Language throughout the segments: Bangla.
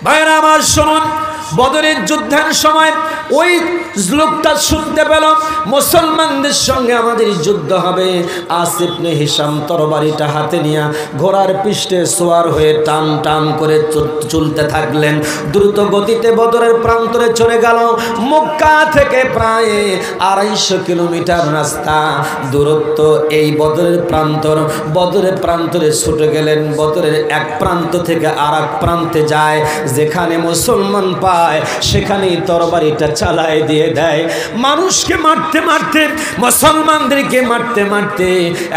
ভাইরা আমার শুনুন, বদরের যুদ্ধের সময় ওই লোকটা শুনতে পেল মুসলমানদের সঙ্গে আমাদের যুদ্ধ হবে। আসিফ ইবনে হিশাম তরবারিটা হাতে নিয়ে ঘোড়ার পৃষ্ঠে সোয়ার হয়ে টান টান করে চলতে থাকলেন। দ্রুত গতিতে বদরের প্রান্তরে চলে গেল। মক্কা থেকে প্রায় 250 কিলোমিটার রাস্তা দূরত্ব এই বদরের প্রান্তরে ছুটে গেলেন। বদরের এক প্রান্ত থেকে আর এক প্রান্তে যায়, যেখানে মুসলমান পায় সেখানেই তরবারিটা চালায় দিয়ে দেয়। মানুষকে মারতে মারতে, মুসলমানদেরকে মারতে মারতে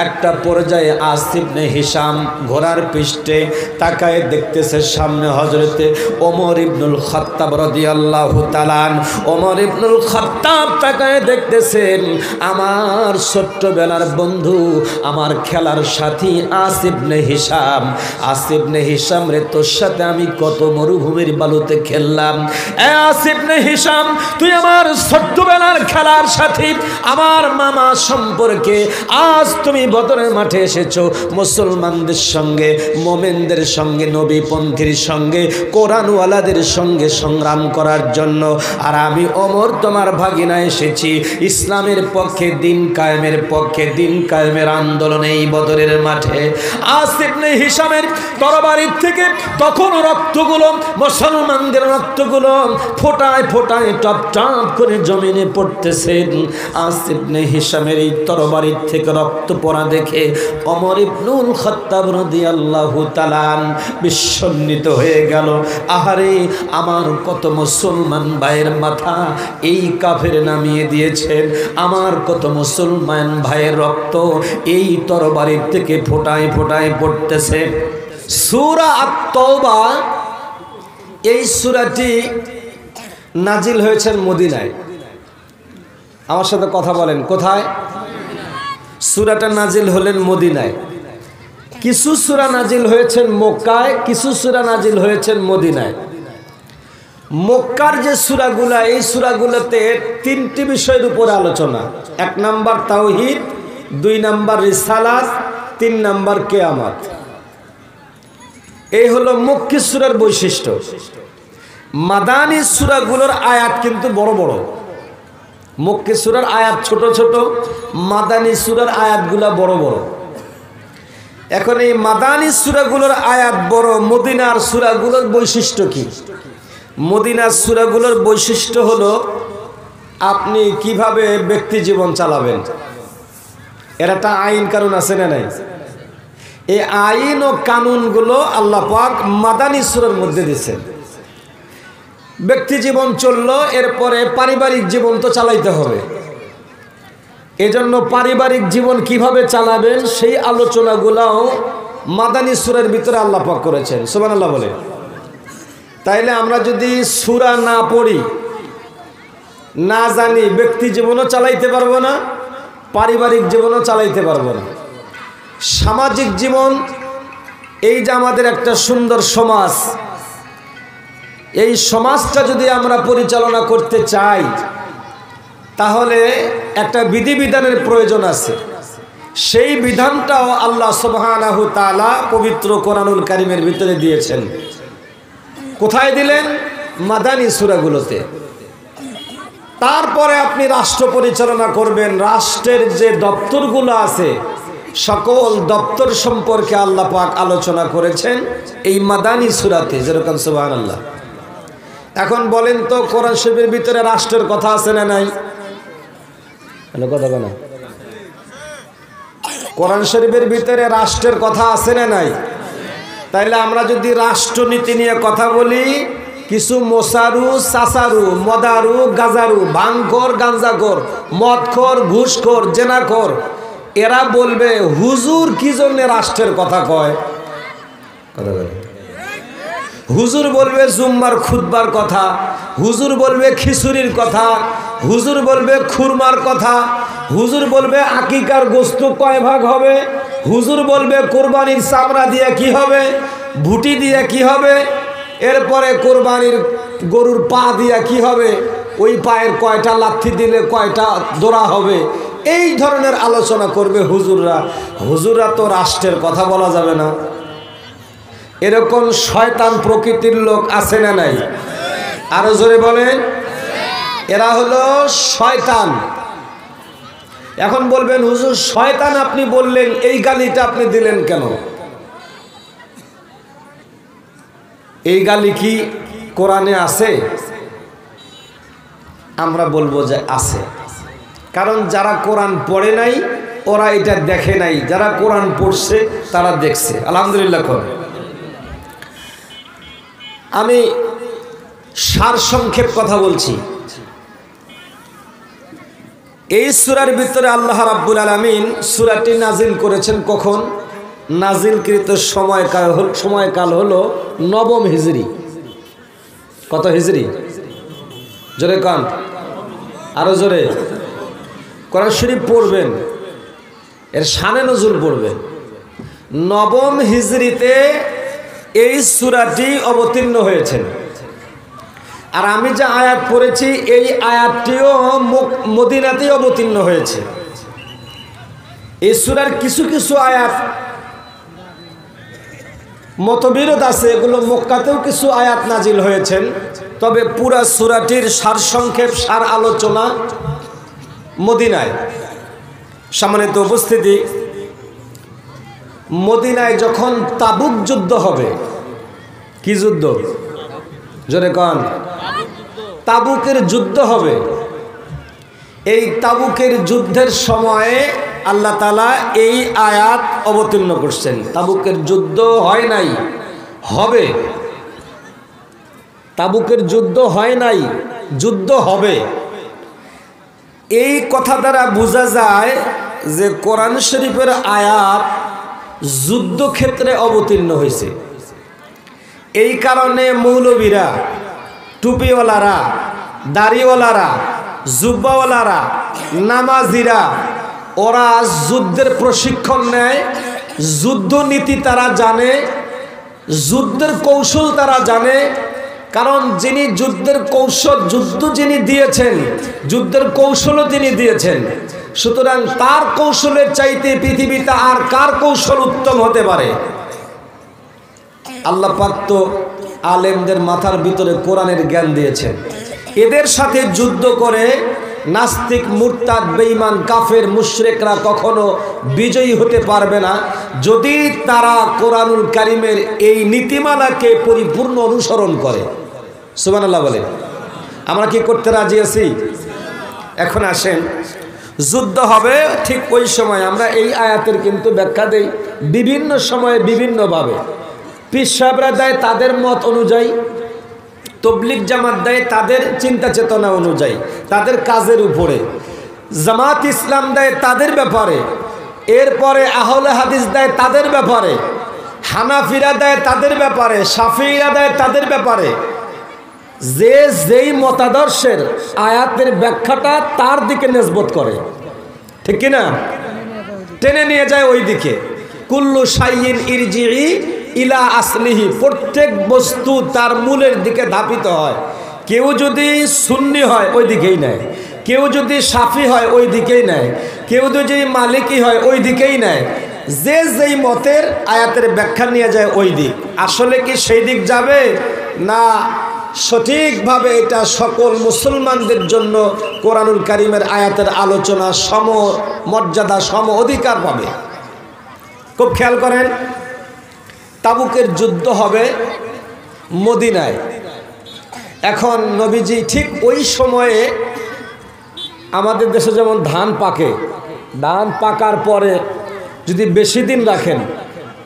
একটা পর্যায়ে আসিফ ইবনে হিশাম ঘোড়ার পৃষ্ঠে তাকায় দেখতেছে সামনে হযরতে ওমর ইবনুল খাত্তাব রাদিয়াল্লাহু তাআলা। ওমর ইবনুল খাত্তাব তাকায় দেখতেছেন আমার ছোট্টবেলার বন্ধু, আমার খেলার সাথী আসিফ ইবনে হিশাম। আসিফ ইবনে হিশাম রে, তোর সাথে আমি কত মরুভূমির বালুতে খেললাম। আসিফ ইবনে হিশাম, তুই আমার ছোট্টবেলার খেলার সাথী, আমার মামা সম্পর্কে। আজ তুমি বদরের মাঠে এসেছো মুসলমানদের সঙ্গে, মোমেনদের সঙ্গে, নবীপন্থীর সঙ্গে, কোরআনওয়ালাদের সঙ্গে সংগ্রাম করার জন্য। আর আমি ওমর তোমার ভাগিনা এসেছি ইসলামের পক্ষে, দিন কায়েমের পক্ষে, দিন কায়েমের আন্দোলনে এই বদরের মাঠে। আসিফ ইবনে হিশামের তরবারির থেকে তখন রক্তগুলো, মুসলমানদের রক্তগুলো ফোটায় ফোটায় টপ টপ করে জমিনে পড়তেছেন। আসিফ ইবনে হিশামের এই তরবারির থেকে রক্ত পড়া দেখে ওমর ইবনুল খাত্তাব রাদিয়াল্লাহু তাআলা বিস্মিত হয়ে গেল। আহারে, আমার কত মুসলমান ভাইয়ের মাথা এই কাফের নামিয়ে দিয়েছেন, আমার কত মুসলমান ভাইয়ের রক্ত এই তরবারির থেকে ফোটায় ফোটায় পড়তেছে। সূরা আত-তাওবা, এই সূরাটি নাজিল হয়েছে মদিনায়। আমার সাথে কথা বলেন, কোথায়? সূরাটা নাজিল হলেন মদিনায়। কিছু সূরা নাজিল হয়েছেন মক্কায়, কিছু সূরা নাজিল হয়েছেন মদিনায়। মক্কার যে সূরাগুলা, এই সূরাগুলোতে 3টি বিষয়ের উপর আলোচনা। 1 নাম্বার তাওহীদ, 2 নাম্বার রিসালাত, 3 নাম্বার কিয়ামত। এই হলো মক্কি সূরার বৈশিষ্ট্য। মাদানী সূরাগুলোর আয়াত কিন্তু বড় বড়। মক্কি সূরার আয়াত ছোট ছোট, মাদানী সূরার আয়াতগুলা বড় বড়। এখন এই মাদানী সূরাগুলোর আয়াত বড়, মদিনার সূরাগুলোর বৈশিষ্ট্য কি? মদিনার সূরাগুলোর বৈশিষ্ট্য হলো আপনি কিভাবে ব্যক্তি জীবন চালাবেন, এর একটা আইন কানুন আছে না নাই? এই আইন ও কানুনগুলো আল্লাহ পাক মাদানী সূরার মধ্যে দিয়েছেন। ব্যক্তি জীবন চললো, এরপরে পারিবারিক জীবন তো চালাইতে হবে। এজন্য পারিবারিক জীবন কিভাবে চালাবেন সেই আলোচনাগুলাও মাদানী সূরার ভিতরে আল্লাহ পাক করেছেন। সুবহানাল্লাহ বলে। তাইলে আমরা যদি সূরা না পড়ি, না জানি, ব্যক্তি জীবনও চালাইতে পারবো না, পারিবারিক জীবনও চালাইতে পারবো না। সামাজিক জীবন, এই যে আমাদের একটা সুন্দর সমাজ, এই সমাজটা যদি আমরা পরিচালনা করতে চাই তাহলে একটা বিধিবিধানের প্রয়োজন আছে। সেই বিধানটাও আল্লাহ সুবহানাহু তাআলা পবিত্র কোরআনুল কারীমের ভিতরে দিয়েছেন। কোথায় দিলেন? মাদানী সূরাগুলোতে। তারপরে আপনি রাষ্ট্র পরিচালনা করবেন, রাষ্ট্রের যে দপ্তরগুলো আছে সকল দপ্তর সম্পর্কে আল্লাহ পাক আলোচনা করেছেন এই মাদানী সূরাতে। যেরকম সুবহানাল্লাহ। এখন বলেন তো, কোরআন শরীফের ভিতরে রাষ্ট্রের কথা আছে না নাই? কথা বলেন। কোরআন শরীফের ভিতরে রাষ্ট্রের কথা আছে না নাই? তাইলে আমরা যদি রাষ্ট্রনীতি নিয়ে কথা বলি, কিছু মোসারু, চাচারু, মদারু, গাজারু, ভাঙখোর, গাঞ্জাখোর, মদখোর, ঘুষখোর, জেনাখোর, এরা বলবে হুজুর কি জন্য রাষ্ট্রের কথা কয়? কথা বলে। হুজুর বলবে জুম্মার খুতবার কথা, হুজুর বলবে খিচুড়ির কথা, হুজুর বলবে খুরমার কথা, হুজুর বলবে আকিকার গোশত কয় ভাগ হবে, হুজুর বলবে কোরবানির চামড়া দিয়ে কি হবে, ভুটি দিয়ে কি হবে, এরপরে কোরবানির গরুর পা দিয়ে কি হবে, ওই পায়ের কয়টা লাথি দিলে কয়টা দোড়া হবে। এই ধরনের আলোচনা করবে হুজুররা। হুজুররা তো রাষ্ট্রের কথা বলা যাবে না। এরকম শয়তান প্রকৃতির লোক আছে না নাই? আরো জোরে বলেন। এরা হলো শয়তান। এখন বলবেন হুজুর শয়তান আপনি বললেন, এই গালিটা আপনি দিলেন কেন? এই গালি কি কোরআনে আছে? আমরা বলবো যে আছে, কারণ যারা কোরআন পড়ে নাই ওরা এটা দেখে নাই, যারা কোরআন পড়ছে তারা দেখছে। আলহামদুলিল্লাহ। আমি সারসংক্ষেপ কথা বলছি। এই সূরার ভিতরে আল্লাহ রাব্বুল আলামিন সূরাটি নাজিল করেছেন কখন? নাজিলকৃত সময়কাল হলো নবম হিজরি। কত হিজরি? জোরে কান, আরো জোরে। কোরআন শরীফ পড়বেন, এর শানে নজুল পড়বেন। নবম হিজরিতে এই সূরাটি অবতীর্ণ হয়েছে। আর আমি যে আয়াত পড়েছি এই আয়াতটিও মদিনাতেই অবতীর্ণ হয়েছে। এই সূরার কিছু কিছু আয়াত মতবিরোধ আছে, এগুলো মক্কাতেও কিছু আয়াত নাজিল হয়েছেন। তবে পুরা সূরাটির সারসংক্ষেপ, সার আলোচনা মদিনায়। সম্মানিত উপস্থিতি, মদিনায় যখন তাবুক যুদ্ধ হবে, কি যুদ্ধ? জোরে কন। তাবুকের যুদ্ধ হবে। এই তাবুকের যুদ্ধের সময়ে আল্লাহ তাআলা এই আয়াত অবতীর্ণ করছেন। তাবুকের যুদ্ধ হয় নাই, হবে। তাবুকের যুদ্ধ হয় নাই, যুদ্ধ হবে। এই কথা দ্বারা বোঝা যায় যে কোরআন শরীফের আয়াত যুদ্ধক্ষেত্রে অবতীর্ণ হয়েছে। এই কারণে মৌলবীরা, টুপিওয়ালারা, দাড়িওয়ালারা, জুব্বাওয়ালারা, নামাজিরা ওরা যুদ্ধের প্রশিক্ষণ নেয়, যুদ্ধনীতি তারা জানে, যুদ্ধের কৌশল তারা জানে। কারণ যিনি যুদ্ধের কৌশল, যুদ্ধ যিনি দিয়েছেন, যুদ্ধের কৌশলও তিনি দিয়েছেন। সুতরাং তার কৌশলের চাইতে পৃথিবীতে আর কার কৌশল উত্তম হতে পারে? আল্লাহ পাক তো আলেমদের মাথার ভিতরে কোরআনের জ্ঞান দিয়েছেন। এদের সাথে যুদ্ধ করে নাস্তিক, মুরতাদ, বেঈমান, কাফের, মুশরিকরা কখনো বিজয়ী হতে পারবে না যদি তারা কোরআনুল কারীমের এই নীতিমালাকে পরিপূর্ণ অনুসরণ করে। সুবহানাল্লাহ বলে। আমরা কি করতে রাজি আছি? এখন আসেন, যুদ্ধ হবে ঠিক ওই সময়। আমরা এই আয়াতের কিন্তু ব্যাখ্যা দেই বিভিন্ন সময়ে বিভিন্নভাবে। পীর সাহেবরা দেয় তাদের মত অনুযায়ী, তবলিগ জামাত দেয় তাদের চিন্তা চেতনা অনুযায়ী, তাদের কাজের উপরে, জামাত ইসলাম দেয় তাদের ব্যাপারে, এরপরে আহলে হাদিস দেয় তাদের ব্যাপারে, হানাফিরা দেয় তাদের ব্যাপারে, শাফিঈরা দেয় তাদের ব্যাপারে। যে যেই মতাদর্শের আয়াতের ব্যাখ্যাটা তার দিকে নিসবত করে, ঠিক কিনা? টেনে নিয়ে যায় ওই দিকে। কুল্লু শাইইন ইরজিই ইলা আসলিহি, প্রত্যেক বস্তু তার মূলের দিকে ধাপিত হয়। কেউ যদি সুন্নি হয় ওই দিকেই নেয়, কেউ যদি শাফি হয় ওই দিকেই নেয়, কেউ যদি মালিকি হয় ওই দিকেই নেয়। যে যেই মতের আয়াতের ব্যাখ্যা নিয়ে যায় ওই দিক। আসলে কি সেই দিক যাবে না সঠিকভাবে এটা সকল মুসলমানদের জন্য কোরআনুল কারীমের আয়াতের আলোচনা সম মর্যাদা, সম অধিকার পাবে? খুব খেয়াল করেন, তাবুকের যুদ্ধ হবে মদিনায়। এখন নবীজি ঠিক ওই সময়ে আমাদের দেশে যেমন ধান পাকে, ধান পাকার পরে যদি বেশি দিন রাখেন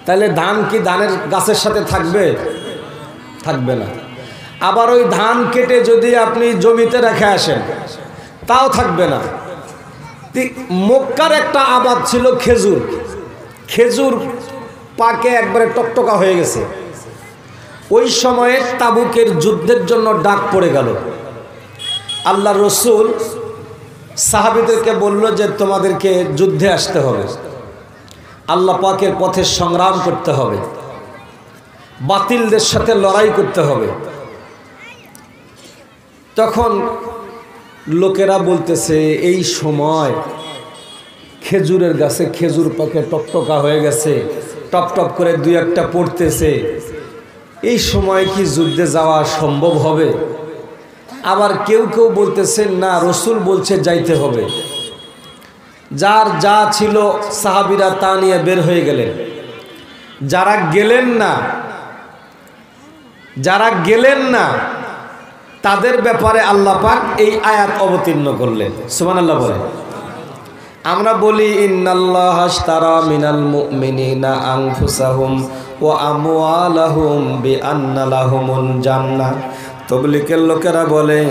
তাহলে ধান কি ধানের গাছের সাথে থাকবে? থাকবে না। আবার ওই ধান কেটে যদি আপনি জমিতে রেখে আসেন তাও থাকবে না। মক্কার একটা আবাদ ছিল খেজুর। খেজুর পাকে একবারে টকটকা হয়ে গেছে। ওই সময়ে তাবুকের যুদ্ধের জন্য ডাক পড়ে গেল। আল্লাহ রসুল সাহাবীদেরকে বলল যে তোমাদেরকে যুদ্ধে আসতে হবে, আল্লাহ পাকের পথে সংগ্রাম করতে হবে, বাতিলদের সাথে লড়াই করতে হবে। তখন লোকেরা বলতেছে এই সময় খেজুরের গাছে খেজুর পাকে টকটকা হয়ে গেছে, টপ টপ করে দুই একটা পড়তেছে, এই সময় কি যুদ্ধে যাওয়া সম্ভব হবে? আবার কেউ কেউ বলতেছেন না, রসুল বলছে যাইতে হবে। যার যা ছিল সাহাবীরা তা নিয়ে বের হয়ে গেলেন। যারা গেলেন না তাদের ব্যাপারে আল্লাহ পাক এই আয়াত অবতীর্ণ করলেন। সুবহানাল্লাহ বলে। আমরা বলি ইন্নাল্লাহা আশতারা মিনাল মুমিনিনা আনফুসাহুম ওয়া আমওয়ালাহুম বিআন্না লাহুমুল জান্নাহ। তাবলীগের লোকেরা বলে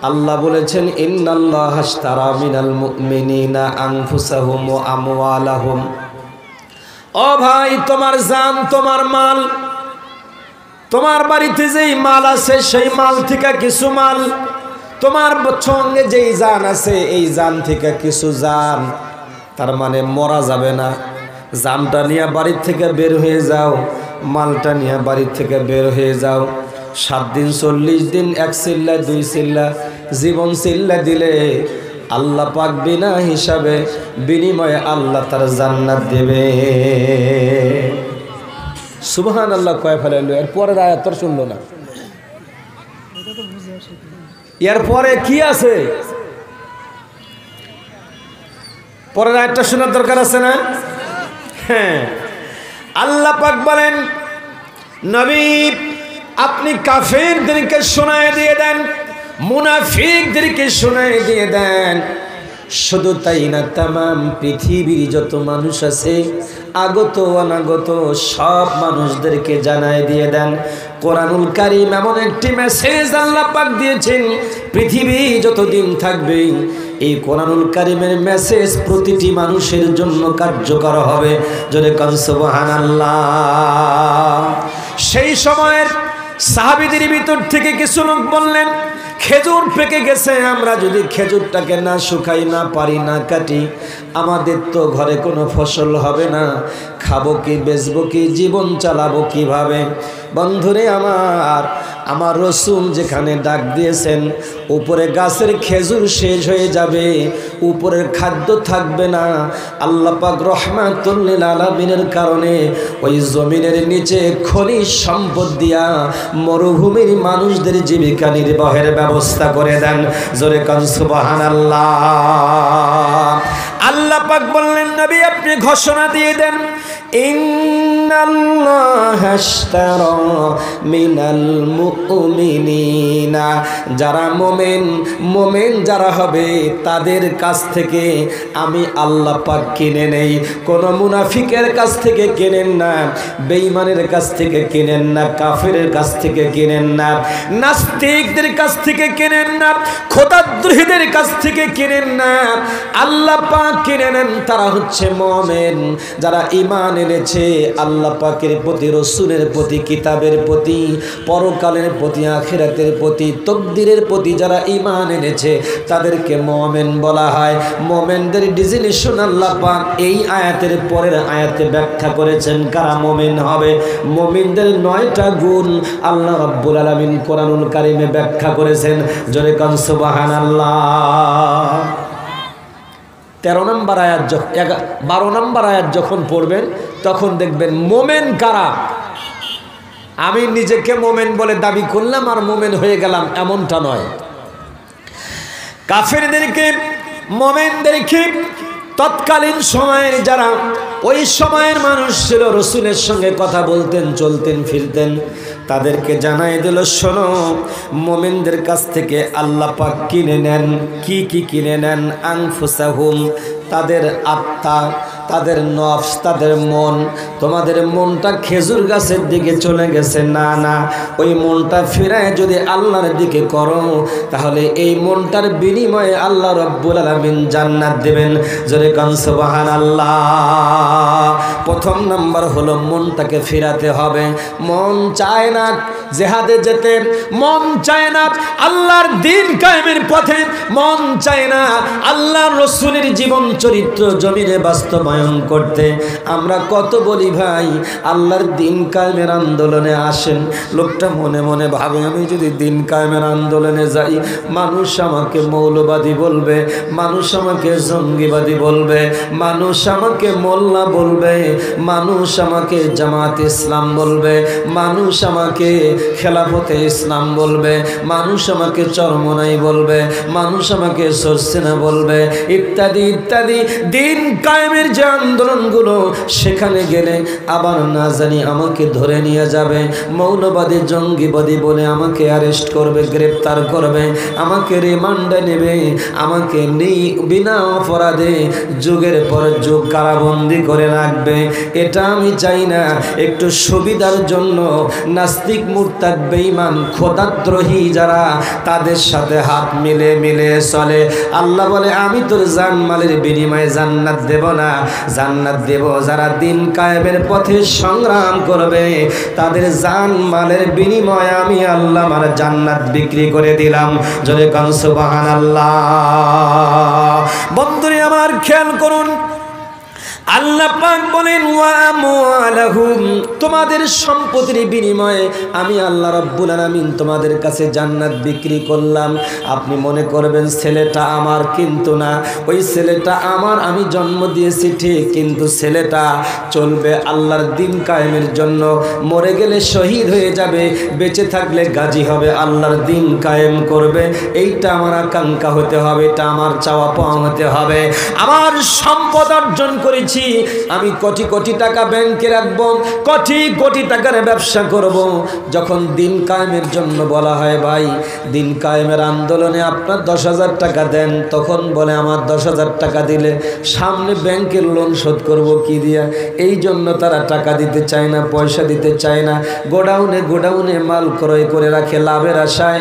আল্লাহ বলেছেন ইন্নাল্লাহা আশতারা মিনাল মুমিনিনা আনফুসাহুম ওয়া আমওয়ালাহুম। ও ভাই, তোমার জান, তোমার মাল, তোমার বাড়িতে যেই মাল আছে সেই মাল থেকে কিছু মাল, তোমার সঙ্গে যেই জান আছে এই জান থেকে কিছু জান, তার মানে মরা যাবে না। জানটা নিয়ে বাড়ির থেকে বের হয়ে যাও, মালটা নিয়ে বাড়ির থেকে বের হয়ে যাও। 7 দিন 40 দিন 1 চিল্লা 2 চিল্লা জীবন চিল্লা দিলে আল্লাহ পাক বিনা হিসাবে বিনিময়ে আল্লাহ তার জান্নাত দেবে। সুবহানাল্লাহ কয় ফেলাইলো। এরপরে আয়াত তোর শুনলো না। এরপরে কি আছে? পরের আয়াতটা শোনার দরকার আছে না? হ্যাঁ, আল্লাহ পাক বলেন নবী আপনি কাফেরদেরকে শোনায় দিয়ে দেন, মুনাফিকদেরকে শোনায় দিয়ে দেন। শুধু তাই না, তামাম পৃথিবীর যত মানুষ আছে আগত অনাগত সব মানুষদেরকে জানায় দিয়ে দেন। কোরআনুল কারীম এমন একটি মেসেজ আল্লাহ পাক দিয়েছেন, পৃথিবী যতদিন থাকবে এই কোরআনুল কারীমের মেসেজ প্রতিটি মানুষের জন্য কার্যকর হবে। জোরে কান সুবহানাল্লাহ। সেই সময়ের সাহাবীদের ভিতর থেকে কিছু লোক বললেন খেজুর পেকে গেছে, আমরা যদি খেজুরটাকে না শুকাই, না পারি, না কাটি, আমাদের তো ঘরে কোনো ফসল হবে না, খাবো কি, বেচবো কি, জীবন চালাবো কিভাবে? বন্ধুরে আমার রসুল যেখানে ডাক দিয়েছেন উপরে গাছের খেজুর শেষ হয়ে যাবে, উপরের খাদ্য থাকবে না। আল্লাহ পাক রহমাতুল লিল আলামিনের কারণে ওই জমিনের নিচে খনিজ সম্পদ দিয়া মরুভূমির মানুষদের জীবিকা নির্বাহের ব্যবস্থা করে দেন। জোরে কান সুবহানাল্লাহ। আল্লাহ পাক বললেন নবী আপনি ঘোষণা দিয়ে দেন ইন্নাল্লাহা আশতারা মিনাল মুমিনিনা, যারা মুমিন যারা হবে তাদের কাছ থেকে আমি আল্লাহ পাক কিনে নেই। কোন মুনাফিকের কাছ থেকে কিনেন না, বেঈমানের কাছ থেকে কিনেন না, কাফেরের কাছ থেকে কিনেন না, নাস্তিকদের কাছ থেকে কিনেন না, খোদাদ্রোহীদের কাছ থেকে কিনেন না। আল্লাহ পাক কিনে নেন তারা হচ্ছে মুমিন, যারা ঈমান এনেছে আল্লাহ পাকের প্রতি, রসুলের প্রতি, কিতাবের প্রতি, পরকালের প্রতি, আখিরাতের প্রতি, তকদিরের প্রতি যারা ঈমান এনেছে তাদেরকে মুমিন বলা হয়। মুমিনদের ডিজিনেশন আল্লাহ পাক এই আয়াতের পরের আয়াতে ব্যাখ্যা করেছেন কারা মুমিন হবে। মুমিনদের 9টা গুণ আল্লাহ রাব্বুল আলামিন কোরআনুল কারীমে ব্যাখ্যা করেছেন। জোরে কান সুবহানাল্লাহ। 13 নম্বর আয়াত, 12 নম্বর আয়াত যখন পড়বেন তখন দেখবেন মোমেন কারা। আমি নিজেকে মোমেন বলে দাবি করলাম আর মোমেন হয়ে গেলাম এমনটা নয়। কাফেরদেরকে, মোমেনদেরকে তৎকালীন সময়ের যারা ওই সময়ের মানুষ ছিল, রসুলের সঙ্গে কথা বলতেন, চলতেন, ফিরতেন, তাদেরকে জানাই দিল শোনো মোমিনদের কাছ থেকে আল্লাহ পাক কিনে নেন। কি কি কিনে নেন? আনফুসাহুম, তাদের আত্মা, তাদের নফস, তাদের মন। তোমাদের মনটা খেজুর গাছের দিকে চলে গেছে, না না, ওই মনটা ফিরায় যদি আল্লাহর দিকে করো তাহলে এই মনটার বিনিময়ে আল্লাহ রাব্বুল আলামিন জান্নাত দেবেন। জোরে কান সুবহানাল্লাহ। প্রথম নাম্বার হলো মনটাকে ফিরাতে হবে। মন চায় না জিহাদে যেতে, মন চায় না আল্লাহর দ্বীন কায়েমের পথে, মন চায় না আল্লাহর রাসূলের জীবন চরিত্র জমিনে বাস্তবায়ন বাস্তবায়ন করতে। আমরা কত বলি ভাই আল্লাহর দিন কায়েমের আন্দোলনে আসেন, লোকটা মনে মনে ভাবে আমি যদি দিন কায়েমের আন্দোলনে যাই মানুষ আমাকে মৌলবাদী বলবে, মানুষ আমাকে জঙ্গিবাদী বলবে, মানুষ আমাকে মোল্লা বলবে, মানুষ আমাকে জামাত ইসলাম বলবে, মানুষ আমাকে খেলাফতে ইসলাম বলবে, মানুষ আমাকে চরমনাই বলবে, মানুষ আমাকে সরসেনা বলবে, ইত্যাদি ইত্যাদি। দিন কায়েমের যে আন্দোলনগুলো সেখানে গেলে আবার না জানি আমাকে ধরে নিয়ে যাবে, মৌলবাদী জঙ্গিবাদী বলে আমাকে অ্যারেস্ট করবে, গ্রেপ্তার করবে, আমাকে রিমান্ডে নেবে, আমাকে বিনা অপরাধে যুগের পর যুগ কারাবন্দি করে রাখবে। এটা আমি চাই না। একটু সুবিধার জন্য নাস্তিক মুরতাদ বেঈমান খোদাদ্রোহী যারা তাদের সাথে হাত মিলে মিলে চলে। আল্লাহ বলে আমি তোর জানমালের বিনিময়ে জান্নাত দেব না, জান্নাত দেব যারা দিন কায়েমের পথে সংগ্রাম করবে, তাদের জানমালের বিনিময়ে আমি আল্লাহ আমার জান্নাত বিক্রি করে দিলাম। জোরে কান সুবহানাল্লাহ। বন্ধুরা আমার খেয়াল করুন, আল্লাহ পাক বলেন ওয়া আমওয়ালাহুম, তোমাদের সম্পদের বিনিময়ে আমি আল্লাহ রাব্বুল আলামিন তোমাদের কাছে জান্নাত বিক্রি করলাম। আপনি মনে করবেন ছেলেটা আমার, কিন্তু না, ওই ছেলেটা আমার, আমি জন্ম দিয়েছি ঠিক, কিন্তু ছেলেটা চলবে আল্লাহর দিন কায়েমের জন্য, মরে গেলে শহীদ হয়ে যাবে, বেঁচে থাকলে গাজী হবে, আল্লাহর দিন কায়েম করবে। এইটা আমার আকাঙ্ক্ষা হতে হবে, এটা আমার চাওয়া পাওয়া হতে হবে। আমার সম্পদ অর্জন করেছি, আমি কোটি কোটি টাকা ব্যাংকে রাখবো, কোটি কোটি টাকার ব্যবসা করব। যখন দিন কায়েমের জন্য বলা হয় ভাই দিন কায়েমের আন্দোলনে আপনার 10,000 টাকা দেন, তখন বলে আমার 10,000 টাকা দিলে সামনে ব্যাংকের লোন শোধ করব কি দিয়া। এই জন্য তারা টাকা দিতে চায় না, পয়সা দিতে চায় না, গোডাউনে গোডাউনে মাল ক্রয় করে রাখে লাভের আশায়,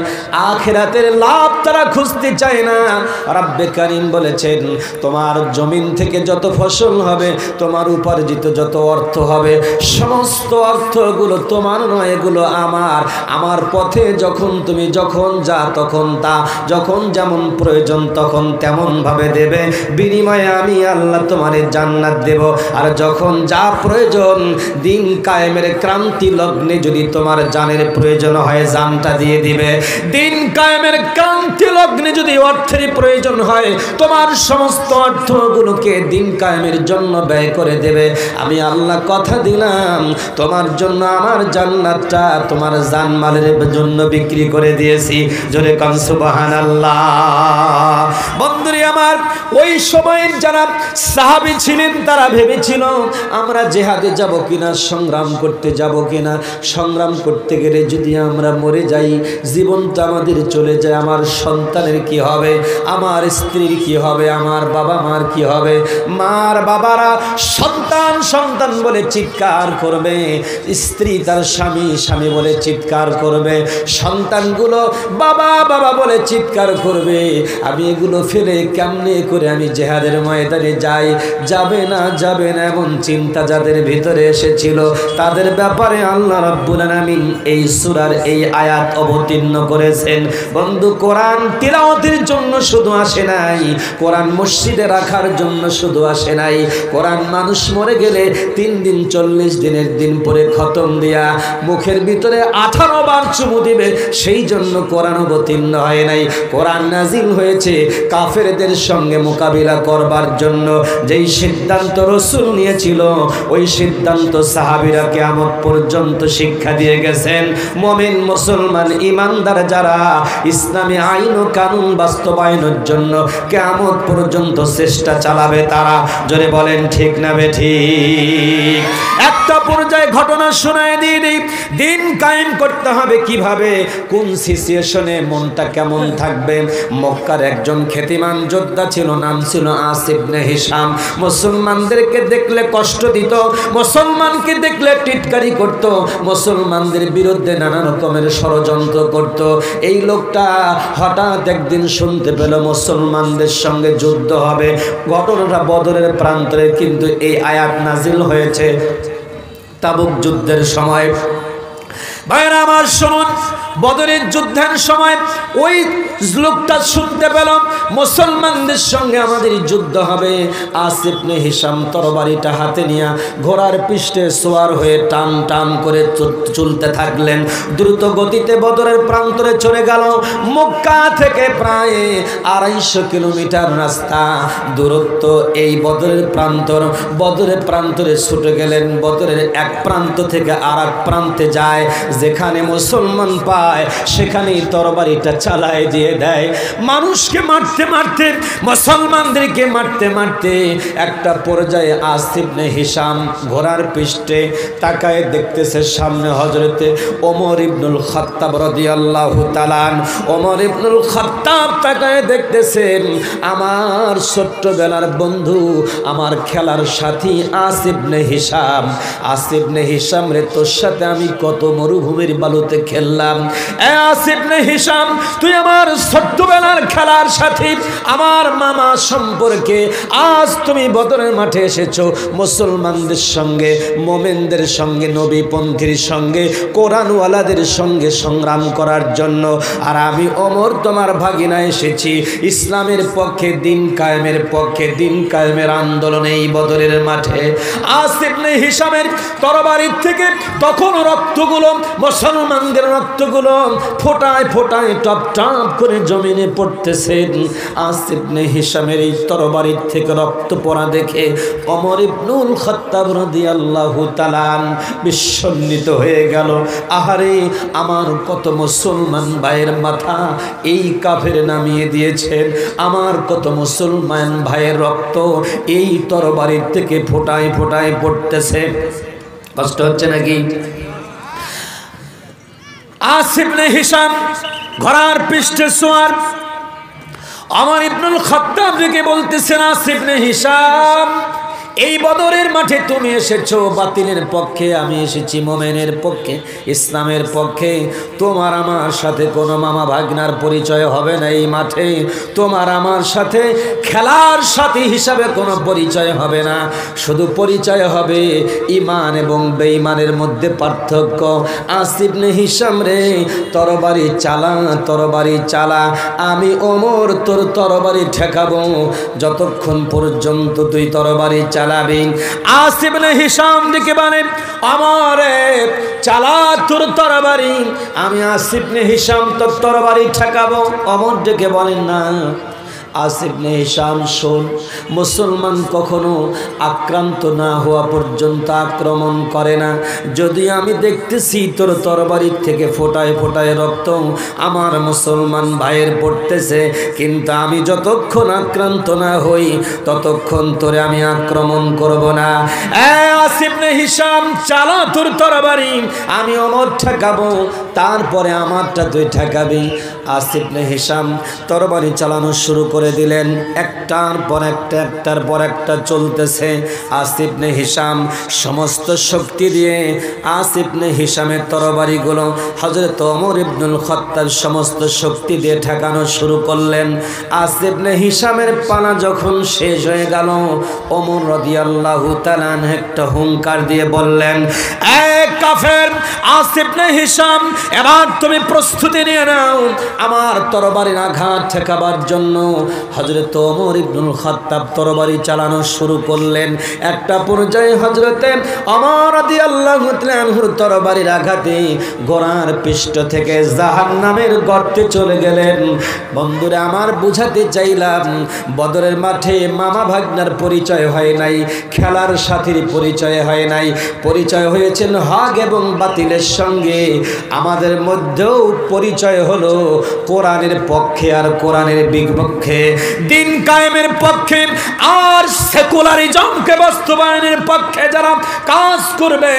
আখিরাতের লাভ তারা খুঁজতে চায় না। রাব্বে কারীম বলেছেন তোমার জমিন থেকে যত ফসল হবে, তোমার উপার্জিত যত অর্থ হবে, সমস্ত অর্থগুলো তোমার নয়, এগুলো আমার। আমার পথে যখন তুমি যখন যা তখন তা, যখন যেমন প্রয়োজন তখন তেমন ভাবে দেবে, বিনিময়ে আমি আল্লাহ তোমারে জান্নাত দেব। আর যখন যা প্রয়োজন দিন কায়েমের ক্রান্তি লগ্নে যদি তোমার জানের প্রয়োজন হয় জানটা দিয়ে দিবে, দিন কায়েমের ক্রান্তি লগ্নে যদি অর্থের প্রয়োজন হয় তোমার সমস্ত অর্থগুলোকে দিন কায়েমের জন্য ব্যয় করে দেবে। আমি আল্লাহ কথা দিলাম তোমার জন্য আমার জান্নাতটা তোমার জানমালের জন্য বিক্রি করে দিয়েছি। জোরে কান সুবহানাল্লাহ। বন্ধুরে আমার, ওই সময়ের যারা সাহাবী ছিলেন তারা ভেবেছিল আমরা জিহাদে যাব কিনা, সংগ্রাম করতে যাব কিনা, সংগ্রাম করতে গেলে যদি আমরা মরে যাই, জীবনটা আমাদের চলে যায়, আমার সন্তানের কি হবে, আমার স্ত্রীর কি হবে, আমার বাবা মার কি হবে। মার বাবারা সন্তান সন্তান বলে চিৎকার করবে, স্ত্রী তার স্বামী স্বামী বলে চিৎকার করবে, সন্তানগুলো বাবা বাবা বলে চিৎকার করবে। আমি এগুলো ফেলে কেমনে করে আমি জিহাদের ময়দানে যাই, যাবে না যাবে না এমন চিন্তা যাদের ভিতরে এসেছিল, তাদের ব্যাপারে আল্লাহ রাব্বুল আলামিন এই সূরার এই আয়াত অবতীর্ণ করেছেন। বন্ধু, কোরআন তিলাওয়াতের জন্য শুধু আসে নাই, কোরআন মসজিদে রাখার জন্য শুধু আসে নাই, কোরআন মানুষ মরে গেলে 3 দিন 40 দিনের দিন পরে খতম দিয়া মুখের ভিতরে 18 বার চুমু দিবে, সেই জন্য কোরআন অবতীর্ণ হয় নাই। কোরআন নাজিল হয়েছে কাফেরদের সঙ্গে মোকাবিলা করবার জন্য। যেই সিদ্ধান্ত রাসূল নিয়েছিল ওই সিদ্ধান্ত সাহাবীরা কিয়ামত পর্যন্ত শিক্ষা দিয়ে গেছেন। মুমিন মুসলমান ইমানদার যারা ইসলামী আইন ও কানুন বাস্তবায়নের জন্য কিয়ামত পর্যন্ত চেষ্টা চালাবে তারা। জোরে বলেন ঠিক না বেঠিক? একটা পর্যায়ে ঘটনা শোনায় দিয়ে দিই, দিন কায়েম করতে হবে কিভাবে, কোন সিচুয়েশনে মনটা কেমন থাকবে। মক্কার একজন খ্যাতিমান যোদ্ধা ছিল, নাম ছিল আসিফ ইবনে হিশাম। মুসলমানদেরকে দেখলে কষ্ট দিত, মুসলমানকে দেখলে টিটকারি করত, মুসলমানদের বিরুদ্ধে নানা রকমের ষড়যন্ত্র করত। এই লোকটা হঠাৎ একদিন শুনতে পেল মুসলমানদের সঙ্গে যুদ্ধ হবে। ঘটনাটা বদরের প্রান্তরে, কিন্তু এই আয়াত নাজিল হয়েছে তাবুক যুদ্ধের সময়। ভাইরা আমার শুনুন, বদরের যুদ্ধের সময় ওই লোকটা শুনতে পেল মুসলমানদের সঙ্গে আমাদের যুদ্ধ হবে। আসিফ ইবনে হিশাম তরবারিটা হাতে নিয়ে ঘোড়ার পৃষ্ঠে সওয়ার হয়ে টান টান করে চলতে থাকলেন। দ্রুত গতিতে বদরের প্রান্তরে চলে গেল। মক্কা থেকে প্রায় 250 কিলোমিটার রাস্তা দূরত্ব এই বদরের প্রান্তরে ছুটে গেলেন। বদরের এক প্রান্ত থেকে আর এক প্রান্তে যায়, যেখানে মুসলমান পায় সেখানেই তরবারিটা চালায় দিয়ে দেয়। মানুষকে মারতে মারতে, মুসলমানদেরকে মারতে মারতে একটা পর্যায়ে আসিফ ইবনে হিশাম ঘোড়ার পৃষ্ঠে তাকায় দেখতেছে সামনে হযরতে ওমর ইবনুল খাত্তাব রাদিয়াল্লাহু তাআলা। ওমর ইবনুল খাত্তাব তাকায় দেখতেছেন আমার ছোট্টবেলার বন্ধু, আমার খেলার সাথী আসিফ ইবনে হিশাম। আসিফ ইবনে হিশাম রে, তোর সাথে আমি কত মরুভূমির বালুতে খেললাম। আসিফ ইবনে হিশাম, তুই আমার ছোট্টবেলার খেলার সাথী, আমার মামা সম্পর্কে। আজ তুমি বদরের মাঠে এসেছো মুসলমানদের সঙ্গে, মোমেনদের সঙ্গে, নবীপন্থীর সঙ্গে, কোরআনওয়ালাদের সঙ্গে সংগ্রাম করার জন্য। আর আমি ওমর তোমার ভাগিনা এসেছি ইসলামের পক্ষে, দিন কায়েমের পক্ষে, দিন কায়েমের আন্দোলনে এই বদরের মাঠে। আসিফ ইবনে হিশামের তরবারির থেকে তখন রক্তগুলো, মুসলমানদের রক্তগুলো ফোটায় ফোটায় টপ টপ করে জমিনে পড়তেছে। আসিফ ইবনে হিশামের এই তরবারির থেকে রক্ত পড়া দেখে ওমর ইবনুল খাত্তাব রাদিয়াল্লাহু তাআলা বিস্মিত হয়ে গেল। আহারে, আমার কত মুসলমান ভাইয়ের মাথা এই কাফের নামিয়ে দিয়েছেন, আমার কত মুসলমান ভাইয়ের রক্ত এই তরবারির থেকে ফোটায় ফোটায় পড়তেছে। কষ্ট হচ্ছে নাকি? আসিফ ইবনে হিশাম ঘোড়ার পৃষ্ঠে সওয়ার। ওমর ইবনুল খাত্তাব কে বলতেছেন, আসিফ ইবনে হিশাম, এই বদরের মাঠে তুমি এসেছো বাতিলের পক্ষে, আমি এসেছি মোমেনের পক্ষে, ইসলামের পক্ষে। তোমার আমার সাথে কোনো মামা ভাগনার পরিচয় হবে না এই মাঠে, তোমার আমার সাথে খেলার সাথী হিসাবে কোনো পরিচয় হবে না, শুধু পরিচয় হবে ঈমান এবং বেঈমানের মধ্যে পার্থক্য। আসিফ ইবনে হিশাম রে, তরবারি চালা, তরবারি চালা, আমি ওমর তোর তরবারি ঠেকাবো যতক্ষণ পর্যন্ত তুই তরবারি চালা। আসিফ ইবনে হিশাম দিকে বলে, আমারে চালা তোর তরবারি, আমি আসিফ ইবনে হিশাম তোর তরবারি ঠেকাবো। ওমর ডেকে বলেন, না আসিফ ইবনে হিশাম শোন, মুসলমান কখনো আক্রান্ত না হওয়া পর্যন্ত আক্রমণ করে না। যদি আমি দেখতেছি তোর তরবারির থেকে ফোটায় ফোটায় রক্ত আমার মুসলমান ভাইয়ের পড়তেছে, কিন্তু আমি যতক্ষণ আক্রান্ত না হই ততক্ষণ তোরে আমি আক্রমণ করব না। আসিফ ইবনে হিশাম, চালা তোর তরবারি, আমি ওমর ঠেকাবো, তারপরে আমারটা তুই ঠেকাবি। আসিফ ইবনে হিশাম তরবারি চালানো শুরু করে দিলেন। একটার পর একটা চলতেছে। আসিফ ইবনে হিশাম সমস্ত শক্তি দিয়ে আসিফ ইবনে হিশামের তরবারিগুলো হযরত ওমর ইবনুল খাত্তাব সমস্ত শক্তি দিয়ে ঠেকানো শুরু করলেন। আসিফ ইবনে হিশামের পালা যখন শেষ হয়ে গেল, ওমর রাদিয়াল্লাহু তাআলা একটা হুঙ্কার দিয়ে বললেন, এক কাফের আসিফ ইবনে হিশাম, এবার তুমি প্রস্তুতি নিয়ে নাও আমার তরবারির আঘাত ঠেকাবার জন্য। হযরত ওমর ইবনুল খাত্তাব তরবারি চালানো শুরু করলেন। একটা পর্যায়ে হযরতে ওমর রাদিয়াল্লাহু তাআলা আনহুর তরবারির আঘাতে ঘোড়ার পৃষ্ঠ থেকে জাহান্নামের গর্তে চলে গেলেন। বন্ধুরা আমার, বুঝাতে চাইলাম বদরের মাঠে মামা ভাগনার পরিচয় হয় নাই, খেলার সাথীর পরিচয় হয় নাই, পরিচয় হয়েছেন হক এবং বাতিলের সঙ্গে। আমাদের মধ্যেও পরিচয় হলো কোরআনের পক্ষে আর কোরআনের বিপক্ষে, দিন কায়েমের পক্ষে আর সেকুলারিজমকে বাস্তবায়নের পক্ষে যারা কাজ করবে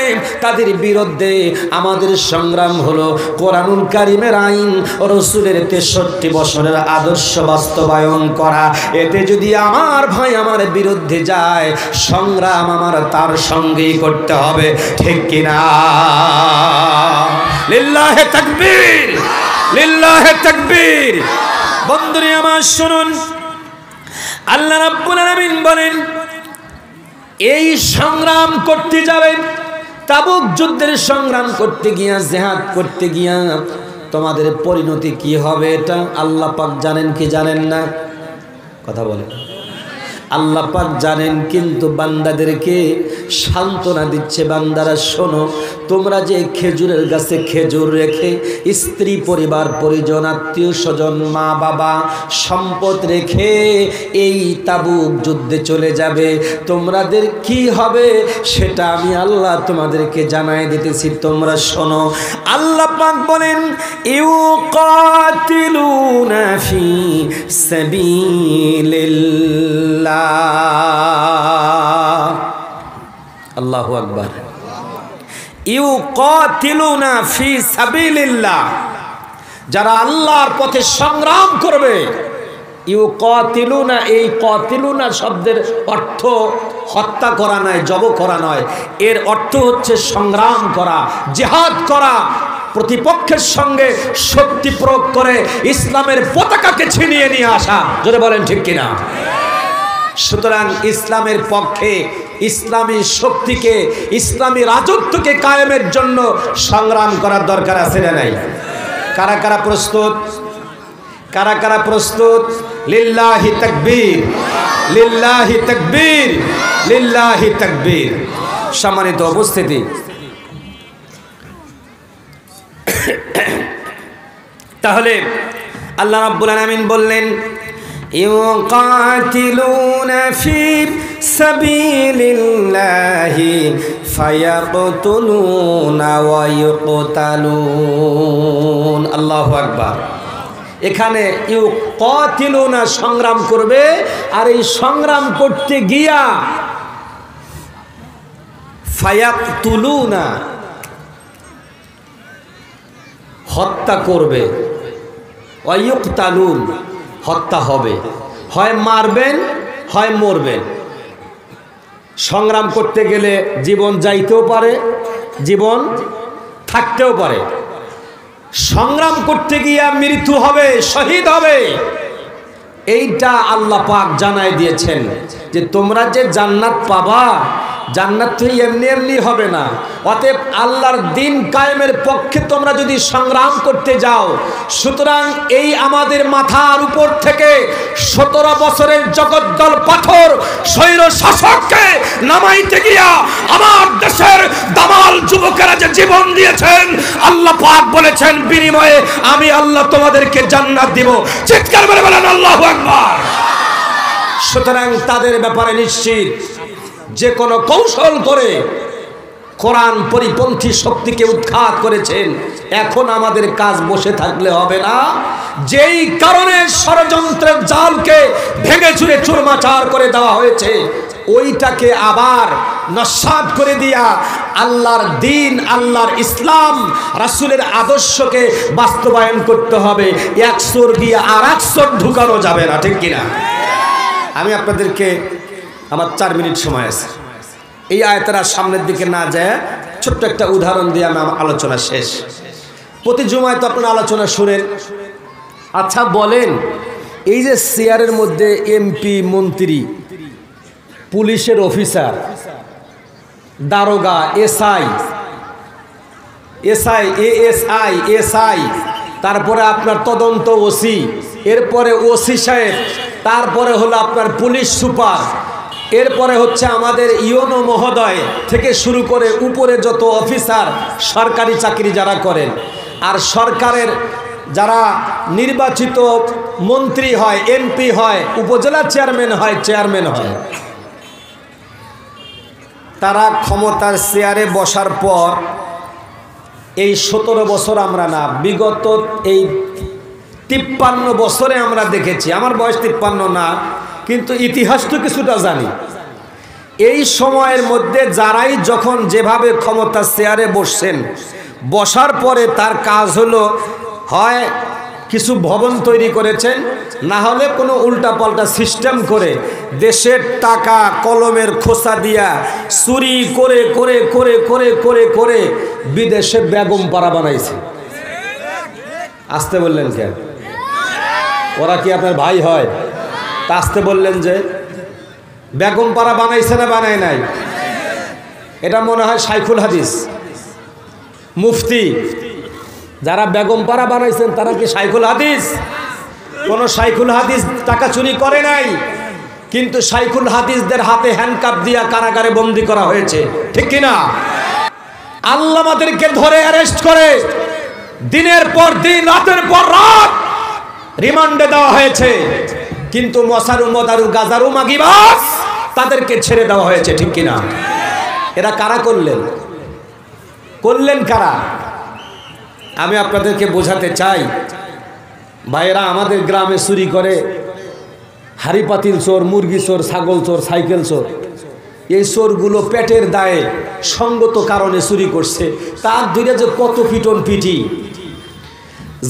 তাদের বিরুদ্ধে আমাদের সংগ্রাম হলো কোরআনুল কারীমের আইন, রাসূলের 63 বছরের আদর্শ বাস্তবায়ন করা। এতে যদি আমার ভাই আমার বিরুদ্ধে যায়, সংগ্রাম আমার তার সঙ্গেই করতে হবে, ঠিক কিনা? লিল্লাহে তাকবীর, লিল্লাহে তাকবীর। বন্ধুরা আমার শুনুন, আল্লাহ রাব্বুল আলামিন বলেন, এই সংগ্রাম করতে যাবে তাবুক যুদ্ধের সংগ্রাম করতে গিয়া, জিহাদ করতে গিয়া তোমাদের পরিণতি কি হবে এটা আল্লাহ পাক জানেন কি জানেন না? কথা বলেন। আল্লাহ পাক জানেন, কিন্তু বান্দাদেরকে সান্ত্বনা দিচ্ছে, বান্দারা শোনো, তোমরা যে খেজুরের গাছে খেজুর রেখে স্ত্রী পরিবার পরিজন আত্মীয় স্বজন মা বাবা সম্পদ রেখে এই তাবুক যুদ্ধে চলে যাবে, তোমাদের কি হবে সেটা আমি আল্লাহ তোমাদেরকে জানাই দিতেছি, তোমরা শোনো। আল্লাহ পাক বলেন ইউকাতিলুনা ফি সাবিলিল্লাহ। আল্লাহু আকবার। ইউকাতিলুনা ফি সাবিলিল্লাহ, যারা আল্লাহর পথে সংগ্রাম করবে। ইউকাতিলুনা, এই কাতিলুনা শব্দের অর্থ হত্যা করা নয়, জব করা নয়, এর অর্থ হচ্ছে সংগ্রাম করা, জিহাদ করা, প্রতিপক্ষের সঙ্গে শক্তি প্রয়োগ করে ইসলামের পতাকাকে ছিনিয়ে নিয়ে আসা। যদি বলেন ঠিক কিনা? সুতরাং ইসলামের পক্ষে, ইসলামী শক্তিকে, ইসলামী রাজত্বকে কায়েমের জন্য সংগ্রাম করার দরকার আছে না নাই? কারা কারা প্রস্তুত? কারা কারা প্রস্তুত? লিল্লাহি তাকবীর, লিল্লাহি তাকবীর, লিল্লাহি তাকবীর। সম্মানিত উপস্থিতি, তাহলে আল্লাহ রাব্বুল আলামিন বললেন ইউকাতিলুনা ফি সাবিলিল্লাহি ফায়াকতুলুনা ওয়া ইউকতালুন। আল্লাহু আকবার। এখানে ইউকাতিলুনা সংগ্রাম করবে, আর এই সংগ্রাম করতে গিয়া ফায়াকতুলুনা হত্যা করবে, ওয়া ইউকতালুন হত্যা হবে, হয় মারবেন হয় মরবেন। সংগ্রাম করতে গেলে জীবন যাইতেও পারে, জীবন থাকতেও পারে। সংগ্রাম করতে গিয়া মৃত্যু হবে, শহীদ হবে। এইটা আল্লাহ পাক জানাই দিয়েছেন যে তোমরা যে জান্নাত পাবা, জান্নাত তো এমনি এমনি হবে না। অতএব আল্লাহর দিন কায়েমের পক্ষে তোমরা যদি সংগ্রাম করতে যাও, সুতরাং এই আমাদের মাথার উপর থেকে 17 বছরের জগদ্দল পাথর স্বৈর শাসককে নামাইতে গিয়া আমার দেশের দামাল যুবকেরা যে জীবন দিয়েছেন, আল্লাহ পাক বলেছেন বিনিময়ে আমি আল্লাহ তোমাদেরকে জান্নাত দিব। চিৎকার করে বলেন আল্লাহু আকবার। সুতরাং তাদের ব্যাপারে নিশ্চিত, যে কোনো কৌশল করে কোরআন পরিপন্থী শক্তিকে উৎখাত করেছেন। এখন আমাদের কাজ বসে থাকলে হবে না। যেই কারণে ষড়যন্ত্রের জালকে ভেঙে চুরে চুরমাচার করে দেওয়া হয়েছে, ওইটাকে আবার নস্যাৎ করে দিয়া আল্লাহর দিন, আল্লাহর ইসলাম, রাসূলের আদর্শকে বাস্তবায়ন করতে হবে। এক চোর দিয়ে আর এক চোর ঢুকানো যাবে না, ঠিক কিনা? আমি আপনাদেরকে, আমার 4 মিনিট সময় আছে, এই আয়াতটা সামনের দিকে না যায় ছোট্ট একটা উদাহরণ দিয়ে আমি আমার আলোচনা শেষ। প্রতি জুমায় তো আপনারা আলোচনা শুনেন। আচ্ছা বলেন, এই যে চেয়ারের মধ্যে এমপি, মন্ত্রী, পুলিশের অফিসার, দারোগা, এসআই, এএসআই, তারপরে আপনার তদন্ত ওসি, এরপরে ওসি সাহেব, তারপরে হলো আপনার পুলিশ সুপার, এরপরে হচ্ছে আমাদের ইউনো মহোদয় থেকে শুরু করে উপরে যত অফিসার সরকারি চাকরি যারা করেন, আর সরকারের যারা নির্বাচিত মন্ত্রী হয়, এমপি হয়, উপজেলা চেয়ারম্যান হয়, চেয়ারম্যান হয়, তারা ক্ষমতার চেয়ারে বসার পর এই 17 বছর আমরা না, বিগত এই 53 বছরে আমরা দেখেছি। আমার বয়স 53 না, কিন্তু ইতিহাস তো কিছুটা জানি। এই সময়ের মধ্যে যারাই যখন যেভাবে ক্ষমতার চেয়ারে বসছেন, বসার পরে তার কাজ হলো হয় কিছু ভবন তৈরি করেছেন, না হলে কোনো উল্টাপাল্টা সিস্টেম করে দেশের টাকা কলমের খোসা দিয়া চুরি করে করে করে করে করে করে বিদেশে বেগম পাড়া বানাইছে। আসতে বললেন কেন? ওরা কি আপনার ভাই হয়? তা আসতে বললেন যে বেগম পাড়া বানাইছে না বানায় নাই? এটা মনে হয় শাইখুল হাদিস মুফতি, যারা বেগমপাড়া বানাইছেন তারা কি শাইখুল হাদিস? কোন শাইখুল হাদিস টাকা চুরি করে নাই, কিন্তু শাইখুল হাদিসদের হাতে হ্যান্ডকাপ দিয়া কারাগারে বন্দী করা হয়েছে, ঠিক কিনা? আল্লাহ আমাদেরকে ধরে অ্যারেস্ট করে দিনের পর দিন, রাতের পর রাত রিমান্ডে দেওয়া হয়েছে, কিন্তু মশারু মদারু গাজারু মাগিবাস তাদেরকে ছেড়ে দেওয়া হয়েছে, ঠিক কিনা? এরা কারা করলেন? করলেন কারা? আমি আপনাদেরকে বোঝাতে চাই, ভাইয়েরা আমাদের গ্রামে চুরি করে হাড়ি পাতিল চোর, মুরগি চোর, ছাগল চোর, সাইকেল চোর, এই চোরগুলো পেটের দায়ে সঙ্গত কারণে চুরি করছে, তার ধরে যে কত পিটন পিটি।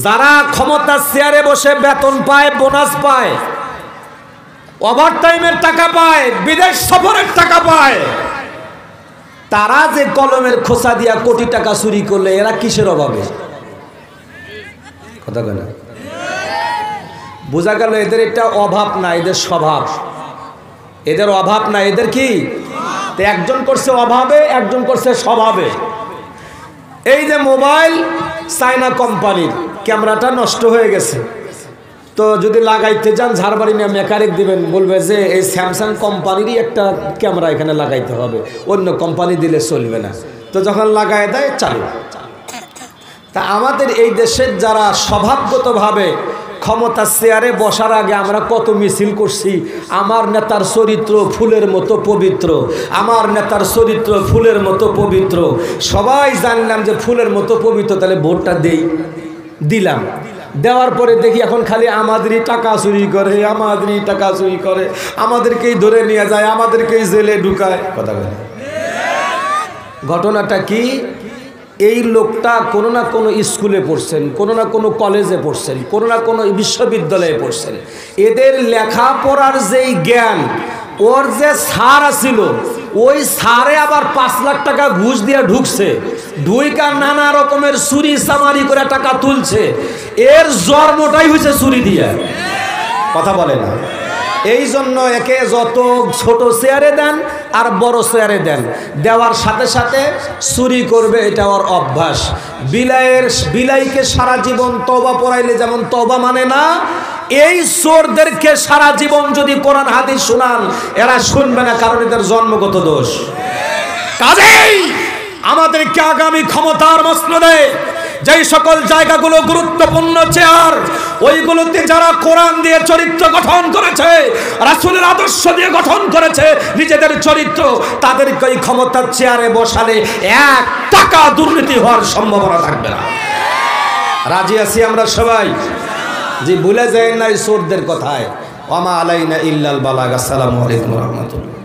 যারা ক্ষমতার চেয়ারে বসে বেতন পায়, বোনাস পায়, ওভার টাইমের টাকা পায়, বিদেশ সফরের টাকা পায়, তারা যে কলমের খোসা দিয়া কোটি টাকা চুরি করলে এরা কিসের অভাবে? কথা বলে বোঝা গেল এদের একটা অভাব না, এদের স্বভাব। এদের অভাব না, এদের কি? একজন করছে অভাবে, একজন করছে স্বভাবে। এই যে মোবাইল চায়না কোম্পানির, ক্যামেরাটা নষ্ট হয়ে গেছে, তো যদি লাগাইতে যান ঝাড়বাড়ি নিয়ে মেকানিক দিবেন, বলবে যে এই স্যামসাং কোম্পানিরই একটা ক্যামেরা এখানে লাগাইতে হবে, অন্য কোম্পানি দিলে চলবে না। তো যখন লাগাই দেয় চালু। তা আমাদের এই দেশের যারা স্বভাবগতভাবে ক্ষমতার চেয়ারে বসার আগে আমরা কত মিছিল করছি, আমার নেতার চরিত্র ফুলের মতো পবিত্র, আমার নেতার চরিত্র ফুলের মতো পবিত্র, সবাই জানলাম যে ফুলের মতো পবিত্র, তাহলে ভোটটা দিলাম। দেওয়ার পরে দেখি এখন খালি আমাদেরই টাকা চুরি করে, আমাদেরই টাকা চুরি করে, আমাদেরকেই ধরে নিয়ে যায়, আমাদেরকেই জেলে ঢুকায়। কথা বলে ঘটনাটা কি? এই লোকটা কোনো না কোনো স্কুলে পড়ছেন, কোনো না কোনো কলেজে পড়ছেন, কোনো না কোনো বিশ্ববিদ্যালয়ে পড়ছেন। এদের লেখাপড়ার যেই জ্ঞান, ওর যে স্যার আছিল, ওই স্যারে আবার 5 লাখ টাকা ঘুষ দিয়ে ঢুকছে, ঢুইকা নানা রকমের চুরি চামারি করে টাকা তুলছে। এর জন্মটাই হয়েছে চুরি দিয়ে। কথা বলে না? এই জন্য একে যত ছোট চেয়ারে দেন আর বড় চেয়ারে দেন, দেওয়ার সাথে সাথে চুরি করবে, এটা ওর অভ্যাস। বিলাইকে সারা জীবন তওবা পড়াইলে যেমন তওবা মানে না, এই চোরদেরকে সারা জীবন যদি কোরআন হাদিস শোনান এরা শুনবে না, কারণ এদের জন্মগত দোষ। কাজেই আমাদেরকে আগামী ক্ষমতার মসনদে যেই সকল জায়গাগুলো গুরুত্বপূর্ণ চেয়ার, ওইগুলোতে যারা কোরআন দিয়ে চরিত্র গঠন করেছে, রাসূলের আদর্শ দিয়ে গঠন করেছে নিজেদের চরিত্র, তাদেরকে এই ক্ষমতার চেয়ারে বসালে 1 টাকা দুর্নীতি হওয়ার সম্ভাবনা থাকবে না। রাজি আছি আমরা সবাই? যে ভুলে যায় না এই চোরদের কথায়। ওয়া মা আলাইনা ইল্লাল বালাগ। আসসালামু আলাইকুম ওয়া রাহমাতুল্লাহ।